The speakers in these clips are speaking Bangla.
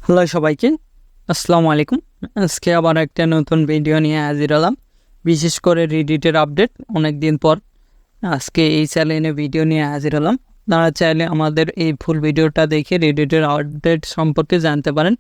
হ্যালো সবাইকে, আসসালামু আলাইকুম। আজকে আবার একটা নতুন ভিডিও নিয়ে হাজির হলাম। বিশেষ করে রেডিটের আপডেট অনেক দিন পর আজকে এই চ্যানেলে ভিডিও নিয়ে হাজির হলাম। আপনারা চাইলে আমাদের এই ফুল ভিডিওটা দেখে রেডিটের আপডেট সম্পর্কে জানতে পারেন।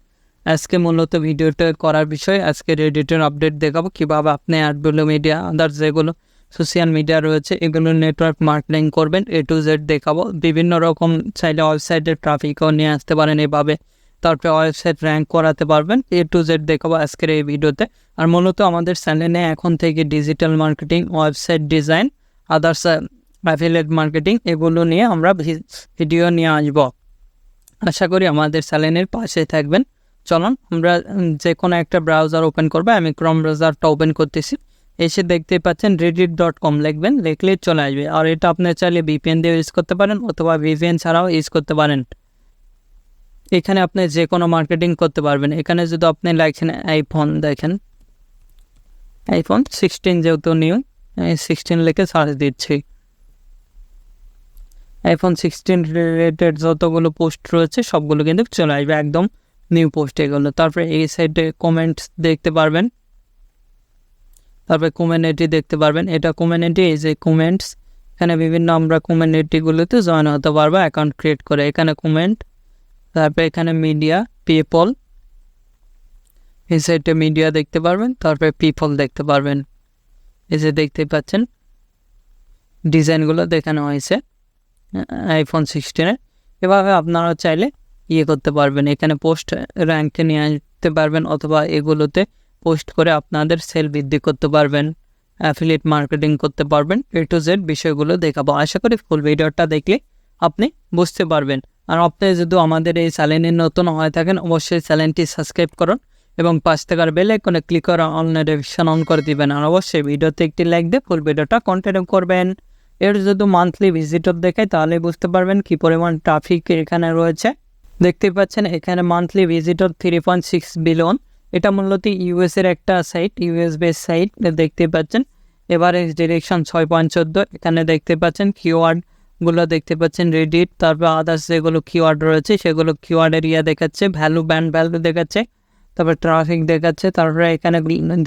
আজকে মূলত ভিডিওটা করার বিষয়, আজকে রেডিটের আপডেট দেখাবো কীভাবে আপনি অ্যাডগুলো মিডিয়া আদার্স যেগুলো সোশ্যাল মিডিয়া রয়েছে এগুলো নেটওয়ার্ক মার্কেটিং করবেন। A to Z দেখাবো। বিভিন্ন রকম চাইলে ওয়েবসাইটের ট্রাফিকও নিয়ে আসতে পারেন এভাবে, তারপরে ওয়েবসাইট র্যাঙ্ক করাতে পারবেন। A to Z দেখাবো আজকের এই ভিডিওতে। আর মূলত আমাদের চ্যানেলে এখন থেকে digital marketing, website design, others affiliate marketing এগুলো নিয়ে আমরা ভিডিও নিয়ে আসবো। আশা করি আমাদের চ্যানেলের পাশে থাকবেন। চলুন আমরা যে কোনো একটা ব্রাউজার ওপেন করবো। আমি ক্রোম ব্রাউজারটা ওপেন করতেছি। এসে দেখতে পাচ্ছেন reddit.com লিখবেন, লিখলে চলে আসবে। আর এটা আপনি চাইলে VPN দিয়ে ইউজ করতে পারেন অথবা VPN ছাড়াও ইউজ করতে পারেন। এখানে আপনি যে কোনো মার্কেটিং করতে পারবেন। এখানে যদি আপনি লেখেন আইফোন, দেখেন আইফোন 16 যেহেতু নিউ, 16 লিখে সার্চ দিচ্ছি। আইফোন 16 রিলেটেড যতগুলো পোস্ট রয়েছে সবগুলো কিন্তু চলে আসবে, একদম নিউ পোস্ট এগুলো। তারপরে এই সাইডে কমেন্টস দেখতে পারবেন, তারপরে কমিউনিটি দেখতে পারবেন। এটা কমিউনিটি, এই যে কমেন্টস, এখানে বিভিন্ন আমরা কমিউনিটিগুলোতে জয়েন হতে পারবো অ্যাকাউন্ট ক্রিয়েট করে। এখানে কমেন্ট, তারপরে এখানে মিডিয়া, পিপল, এই সাইডে মিডিয়া দেখতে পারবেন, তারপরে পিপল দেখতে পারবেন। এই যে দেখতে পাচ্ছেন ডিজাইনগুলো দেখানো হয়েছে আইফোন 16-এর। এভাবে আপনারা চাইলে করতে পারবেন, এখানে পোস্ট র্যাঙ্কে নিয়ে আসতে পারবেন অথবা এগুলোতে পোস্ট করে আপনাদের সেল বৃদ্ধি করতে পারবেন, অ্যাফিলিয়েট মার্কেটিং করতে পারবেন। A to Z বিষয়গুলো দেখাবো। আশা করি ফুল ভিডিওটা দেখলে আপনি বুঝতে পারবেন। আর আপনি যদি আমাদের এই চ্যানেলে নতুন হয়ে থাকেন অবশ্যই চ্যানেলটি সাবস্ক্রাইব করুন এবং পাশ থাকার বেল আইকনে ক্লিক করে অল নোটিফিকেশন অন করে দিবেন। আর অবশ্যই ভিডিওতে একটি লাইক দিয়ে ফুল ভিডিওটা কন্টিনিউ করবেন। এর যদি মান্থলি ভিজিটর দেখায় তাহলে বুঝতে পারবেন কি পরিমাণ ট্রাফিক এখানে রয়েছে। দেখতে পাচ্ছেন এখানে মান্থলি ভিজিটর 3.6 বিলিয়ন। এটা মূলত ইউএসের একটা সাইট, ইউএস বেস সাইট দেখতে পাচ্ছেন। Average direction 6.14। এখানে দেখতে পাচ্ছেন কিওয়ার্ডগুলো দেখতে পাচ্ছেন রেডিট, তারপর আদার্স যেগুলো কিওয়ার্ড রয়েছে সেগুলো কিওয়ার্ড এরিয়া দেখাচ্ছে, ভ্যালু ব্যান্ড ভ্যালু দেখাচ্ছে, তারপর ট্রাফিক দেখাচ্ছে। তারপরে এখানে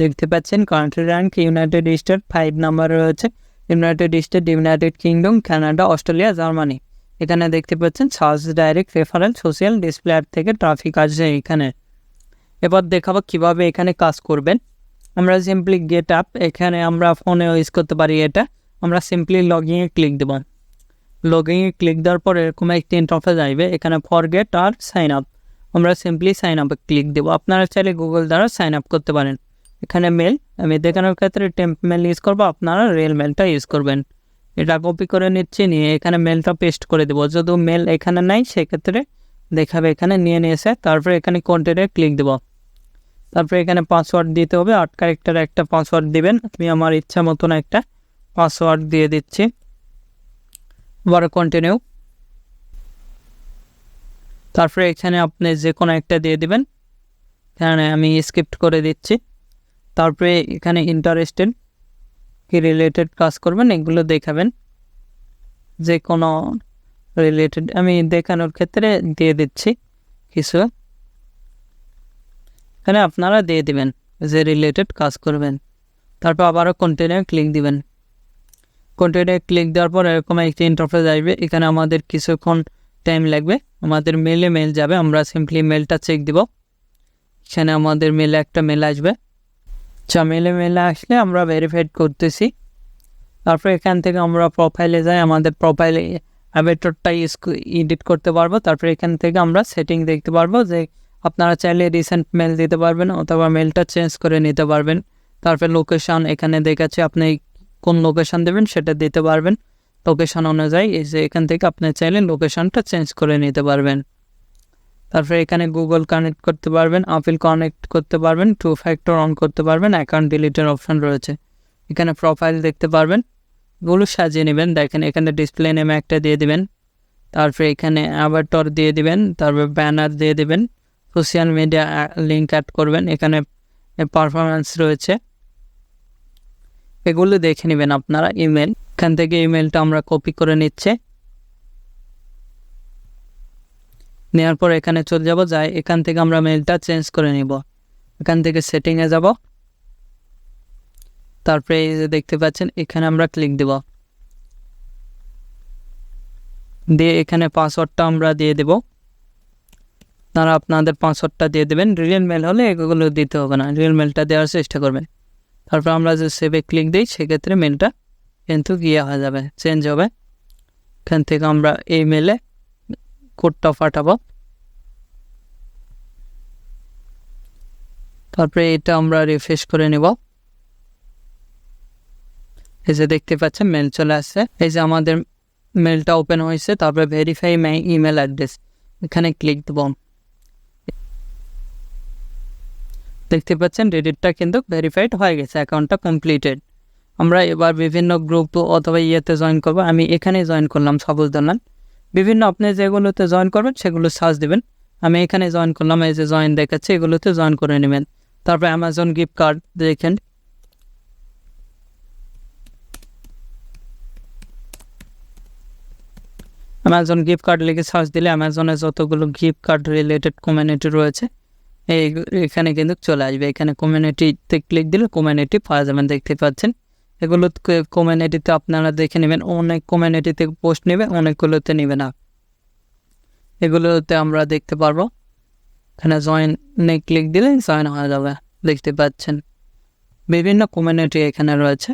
দেখতে পাচ্ছেন country rank, United State 5 number রয়েছে, United State, United Kingdom, Canada, Australia, Germany. এখানে দেখতে পাচ্ছেন search, direct, referral, social, display ad থেকে ট্রাফিক আসছে এখানে। এবার দেখাবো কিভাবে এখানে কাজ করবেন। আমরা সিম্পলি গেট আপ, এখানে আমরা ফোনে ইউজ করতে পারি। এটা আমরা সিম্পলি লগইনে ক্লিক দেব। লগইনে ক্লিক দেওয়ার পর এরকম একটি ইন্টারফেস আসবে, এখানে ফরগেট আর সাইন আপ। আমরা সিম্পলি সাইন আপে ক্লিক দেবো। আপনারা চাইলে গুগল দ্বারা সাইন আপ করতে পারেন। এখানে মেল, আমি দেখানোর ক্ষেত্রে টেম্প মেল ইউজ করবো, আপনারা রিয়েল মেলটা ইউজ করবেন। এটা কপি করে নিচ্ছি, নিয়ে এখানে মেলটা পেস্ট করে দেবো। যদি মেল এখানে নাই সেক্ষেত্রে দেখাবে এখানে নিয়ে নিয়েছে। তারপরে এখানে কন্টেন্টে ক্লিক দেবো। তারপরে এখানে পাসওয়ার্ড দিতে হবে, 8 ক্যারেক্টার একটা পাসওয়ার্ড দিবেন। আমি আমার ইচ্ছা মতন একটা পাসওয়ার্ড দিয়ে দিচ্ছি। আবার কন্টিনিউ। তারপরে এখানে আপনি যে কোনো একটা দিয়ে দিবেন, এখানে আমি স্কিপ্ট করে দিচ্ছি। তারপরে এখানে ইন্টারেস্টেড কি রিলেটেড কাজ করবেন এগুলো দেখাবেন, যে কোনো রিলেটেড আমি দেখানোর ক্ষেত্রে দিয়ে দিচ্ছি কিছু, এখানে আপনারা দিয়ে দিবেন যে রিলেটেড কাজ করবেন। তারপর আবারও কন্টিনিউ ক্লিক দিবেন। কন্টিনিউ ক্লিক দেওয়ার পর এরকম একটি ইন্টারফেস আসবে। এখানে আমাদের কিছুক্ষণ টাইম লাগবে, আমাদের মেলে মেল যাবে। আমরা সিম্পলি মেলটা চেক দিব। এখানে আমাদের মেলে একটা মেল আসবে। আচ্ছা, মেলে আসলে আমরা ভেরিফাইড করতেছি। তারপর এখান থেকে আমরা প্রোফাইলে যাই, আমাদের প্রোফাইলে অ্যাভেটরটা এডিট করতে পারবো। তারপর এখান থেকে আমরা সেটিং দেখতে পারবো, যে আপনারা চাইলে রিসেন্ট মেল দিতে পারবেন অথবা মেলটা চেঞ্জ করে নিতে পারবেন। তারপর লোকেশান এখানে দেখাচ্ছে, আপনি কোন লোকেশান দেবেন সেটা দিতে পারবেন। লোকেশান অনুযায়ী এই যে এখান থেকে আপনি চাইলে লোকেশানটা চেঞ্জ করে নিতে পারবেন। তারপরে এখানে গুগল কানেক্ট করতে পারবেন, আপিল কানেক্ট করতে পারবেন, 2 ফ্যাক্টর অন করতে পারবেন, অ্যাকাউন্ট ডিলিটের অপশান রয়েছে। এখানে প্রোফাইল দেখতে পারবেন, এগুলো সাজিয়ে নেবেন। দেখেন এখানে ডিসপ্লে নেমে একটা দিয়ে দিবেন, তারপরে এখানে অ্যাভাটার দিয়ে দিবেন, তারপর ব্যানার দিয়ে দিবেন, সোশ্যাল মিডিয়া লিঙ্ক অ্যাড করবেন। এখানে পারফরমেন্স রয়েছে, এগুলো দেখে নেবেন আপনারা। ইমেল, এখান থেকে ইমেলটা আমরা কপি করে নিচ্ছে। নেওয়ার পর এখানে চলে যাব, যাই এখান থেকে আমরা মেলটা চেঞ্জ করে নিব। এখান থেকে সেটিংয়ে যাব, তারপরে এই যে দেখতে পাচ্ছেন এখানে আমরা ক্লিক দেব, দিয়ে এখানে পাসওয়ার্ডটা আমরা দিয়ে দেব। আপনারা আপনাদের পাসওয়ার্ডটা দিয়ে দেবেন। রিয়েল মেল হলে এগুলো দিতে হবে না, রিয়েল মেলটা দেওয়ার চেষ্টা করবেন। তারপর আমরা যে সেভে ক্লিক দিই সেক্ষেত্রে মেলটা কিন্তু গিয়ে হয়ে যাবে, চেঞ্জ হবে। এখান থেকে আমরা এই মেলে কোডটা পাঠাবো। তারপরে এটা আমরা রিফ্রেশ করে নেব। এই যে দেখতে পাচ্ছেন মেল চলে আসছে। এই যে আমাদের মেলটা ওপেন হয়েছে। তারপরে ভেরিফাই মাই ইমেল অ্যাড্রেস, এখানে ক্লিক দেব। দেখতে পাচ্ছেন রেডিটটা কিন্তু ভেরিফাইড হয়ে গেছে, অ্যাকাউন্টটা কমপ্লিটেড। আমরা এবার বিভিন্ন গ্রুপ অথবা ইয়েতে জয়েন করব। আমি এখানে জয়েন করলাম সবুজ দালান। বিভিন্ন আপনি যেগুলোতে জয়েন করবেন সেগুলো সার্চ দেবেন। আমি এখানে জয়েন করলাম, এই যে জয়েন দেখাচ্ছে, এগুলোতে জয়েন করে নেবেন। তারপর অ্যামাজন গিফট কার্ড দেখেন, অ্যামাজন গিফট কার্ড লিখে সার্চ দিলে অ্যামাজনে যতগুলো গিফট কার্ড রিলেটেড কমিউনিটি রয়েছে এখানে কিন্তু চলে আসবে। এখানে কমিউনিটিতে ক্লিক দিলে কমিউনিটি পাওয়া যাবেন। দেখতে পাচ্ছেন এগুলো কমিউনিটিতে আপনারা দেখে নেবেন। অনেক কমিউনিটিতে পোস্ট নেবে, অনেকগুলোতে নেবে না। এগুলোতে আমরা দেখতে পারবো। এখানে জয়েনে ক্লিক দিলে জয়েন হয়ে যাবে। দেখতে পাচ্ছেন বিভিন্ন কমিউনিটি এখানে রয়েছে।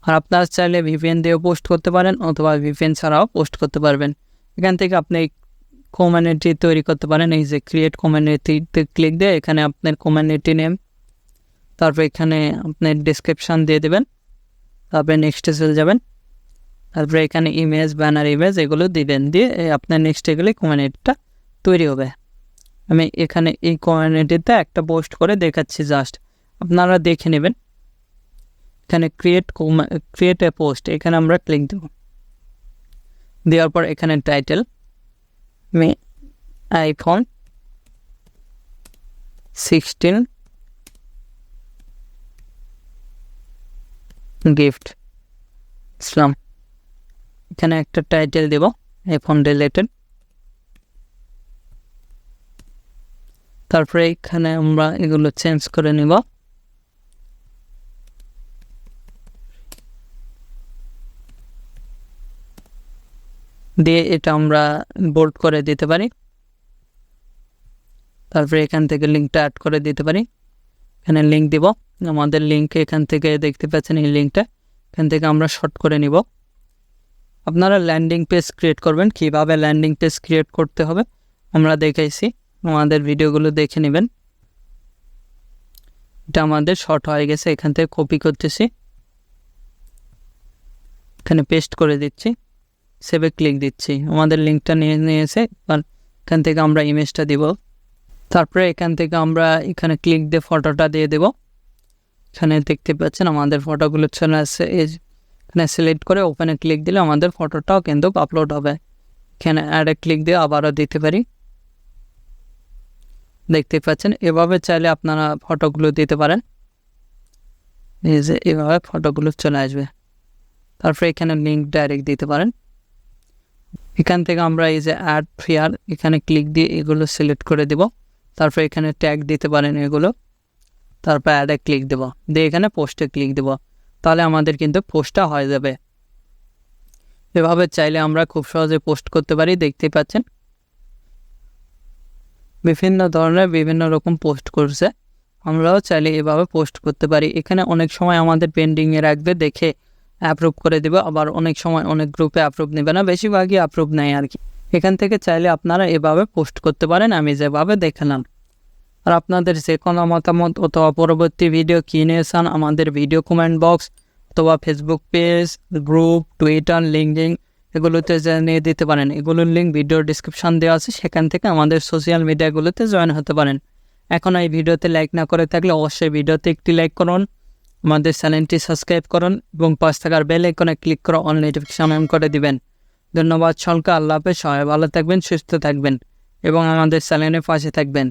আর আপনারা চাইলে ভিপিএন দিয়েও পোস্ট করতে পারেন অথবা ভিপিএন ছাড়াও পোস্ট করতে পারবেন। এখান থেকে আপনি কমিউনিটি তৈরি করতে পারেন। এই যে ক্রিয়েট কমিউনিটিতে ক্লিক দিয়ে এখানে আপনার কমিউনিটি নেম, তারপর এখানে আপনার ডেসক্রিপশান দিয়ে দেবেন। তারপরে নেক্সটে চলে যাবেন। তারপরে এখানে ইমেজ, ব্যানার ইমেজ এগুলো দিবেন, দিয়ে আপনার নেক্সটে গেলে কমিউনিটিটা তৈরি হবে। আমি এখানে এই কমিউনিটিতে একটা পোস্ট করে দেখাচ্ছি, জাস্ট আপনারা দেখে নেবেন। এখানে ক্রিয়েট এ পোস্ট, এখানে আমরা ক্লিক দেব। দেওয়ার পর এখানে টাইটেল আমি iPhone 16 গিফট ইসলাম, এখানে একটা টাইটেল দেব iPhone রিলেটেড। তারপরে এখানে আমরা এগুলো চেঞ্জ করে নিব। দিয়ে এটা আমরা বোল্ড করে দিতে পারি। তারপরে এখান থেকে লিঙ্কটা অ্যাড করে দিতে পারি। এখানে লিঙ্ক দিব, আমাদের লিঙ্ক এখান থেকে দেখতে পাচ্ছেন এই লিঙ্কটা, এখান থেকে আমরা শর্ট করে নিব। আপনারা ল্যান্ডিং পেজ ক্রিয়েট করবেন, কিভাবে ল্যান্ডিং পেজ ক্রিয়েট করতে হবে আমরা দেখাইছি, আমাদের ভিডিওগুলো দেখে নেবেন। এটা আমাদের শর্ট হয়ে গেছে, এখান থেকে কপি করতেছি, এখানে পেস্ট করে দিচ্ছি, সেভে ক্লিক দিচ্ছি। আমাদের লিঙ্কটা নিয়েছে। এখান থেকে আমরা ইমেজটা দিব। তারপরে এখান থেকে আমরা এখানে ক্লিক দিয়ে ফটোটা দিয়ে দেব। এখানে দেখতে পাচ্ছেন আমাদের ফটোগুলো চলে আসছে। এখানে সিলেক্ট করে ওপেনে ক্লিক দিলে আমাদের ফটোটাও কিন্তু আপলোড হবে। এখানে অ্যাডে ক্লিক দিয়ে আবারও দিতে পারি। দেখতে পাচ্ছেন এভাবে চাইলে আপনারা ফটোগুলো দিতে পারেন। এই যে এভাবে ফটোগুলো চলে আসবে। তারপরে এখানে লিঙ্ক ডাইরেক্ট দিতে পারেন। এখান থেকে আমরা এই যে অ্যাড ফেয়ার এখানে ক্লিক দিয়ে এগুলো সিলেক্ট করে দেব। তারপর এখানে ট্যাগ দিতে পারেন এগুলো। তারপর অ্যাডে ক্লিক দেব, দিয়ে এখানে পোস্টে ক্লিক দেব। তাহলে আমাদের কিন্তু পোস্টটা হয়ে যাবে। এভাবে চাইলে আমরা খুব সহজে পোস্ট করতে পারি। দেখতে পাচ্ছেন বিভিন্ন ধরনের বিভিন্ন রকম পোস্ট করছে, আমরাও চাইলে এভাবে পোস্ট করতে পারি। এখানে অনেক সময় আমাদের পেন্ডিংয়ে রাখবে, দেখে অ্যাপ্রুভ করে দেবে। আবার অনেক সময় অনেক গ্রুপে অ্যাপ্রুভ নেবে না, বেশিরভাগই অ্যাপ্রুভ নেয় আর কি। এখান থেকে চাইলে আপনারা এভাবে পোস্ট করতে পারেন, আমি যেভাবে দেখালাম। আর আপনাদের যে কোনো মতামত অথবা পরবর্তী ভিডিও কী নিয়ে চান আমাদের ভিডিও কমেন্ট বক্স অথবা Facebook page, group, Twitter, LinkedIn এগুলোতে জানিয়ে দিতে পারেন। এগুলোর লিঙ্ক ভিডিওর ডিসক্রিপশান দেওয়া আছে, সেখান থেকে আমাদের সোশ্যাল মিডিয়াগুলোতে জয়েন হতে পারেন। এখন এই ভিডিওতে লাইক না করে থাকলে অবশ্যই ভিডিওতে একটি লাইক করুন, আমাদের চ্যানেলটি সাবস্ক্রাইব করুন এবং পাশ থাকার বেল আইকনে ক্লিক করে অল নোটিফিকেশন অন করে দিবেন। ধন্যবাদ সকলকে। আল্লাহ হাফেজ। সবাই ভালো থাকবেন, সুস্থ থাকবেন এবং আমাদের চ্যানেলের পাশে থাকবেন।